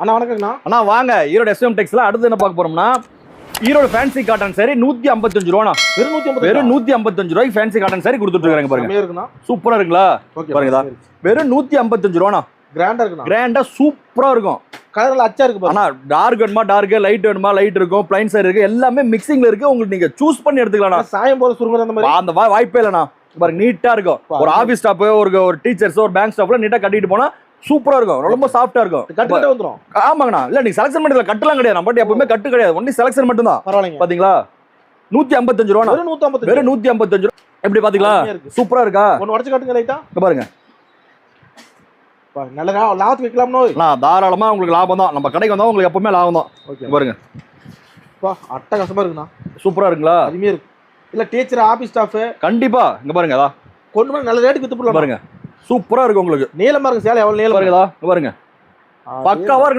அண்ணா வணக்கங்கண்ணா. அண்ணா வாங்க ஈரோடு எஸ்எம் டெக்ஸ்ல அடுத்து என்ன பார்க்க போறோம்னா ஈரோடு ஃபேன்சி காட்டன் சாரி 155 ரூபாண்ணா. வெறும் 155 ரூபாய்க்கு ஃபேன்சி காட்டன் சாரி கொடுத்துட்டு இருக்காங்க பாருங்க. சூப்பரா இருக்குங்களா? பாருங்கதா வெறும் 155 ரூபாண்ணா. கிராண்டா இருக்குண்ணா. கிராண்டா சூப்பரா இருக்கும். கலர்ல அச்சா இருக்கு பாருங்க. அண்ணா டார்க் வேணுமா டார்க், லைட் வேணுமா லைட் இருக்கும், பிளைன் சாரி இருக்கு, எல்லாமே மிக்சிங்ல இருக்கு. உங்களுக்கு நீங்க சூஸ் பண்ணி எடுத்துக்கலாம். சாயம் போல சுருங்குற அந்த மாதிரி அந்த வாய்ப்பே இல்லண்ணா. பாருங்க நீட்டா இருக்கும். ஒரு ஆபீஸ் ஸ்டாஃப் ஒரு டீச்சர்ஸ் ஒரு பேங்க் ஸ்டாஃப்ல நீட்டா கட்டிட்டு போனா சூப்பரா இருக்கும். ரொம்ப சாஃப்டா இருக்கும். கட்டுக்கிட்டே வந்துரும். ஆமாங்கண்ணா. இல்ல நீங்க செலக்ஷன் பண்ணல கட்டலாம் கிடையாது. நம்ம எப்பவுமே கட்டு கிடையாது. ஒன்லி செலக்ஷன் மட்டும் தான். பரவாயில்லைங்க. பாத்தீங்களா 155 ரூபா. வெறும் 155 ரூபா. எப்படி பாத்தீங்களா? சூப்பரா இருக்கா? ஒன்னு உடைச்சு காட்டுங்க லைட்டா. பாருங்க. நல்ல லாபத்துக்கு விக்கலாம்னோ? நான் தாராளமா உங்களுக்கு லாபம் தான். நம்ம கடைக்கு வந்தா உங்களுக்கு எப்பவுமே லாபம் தான். பாருங்க. அட்டகாசமா இருக்குண்ணா. சூப்பரா இருக்குங்களா? அருமையா இருக்கு. இல்ல டீச்சர் ஆபீஸ் ஸ்டாஃப் கண்டிப்பா இங்க பாருங்க. அதா கொண்டு போய் நல்ல ரேட்டுக்கு வித்து போடலாம். பாருங்க. சூப்பரா இருக்கு உங்களுக்கு. நீளமா இருக்கு சேலை. எவ்வளவு நீளம் பாருங்க. பாருங்க பக்காவா இருக்கு.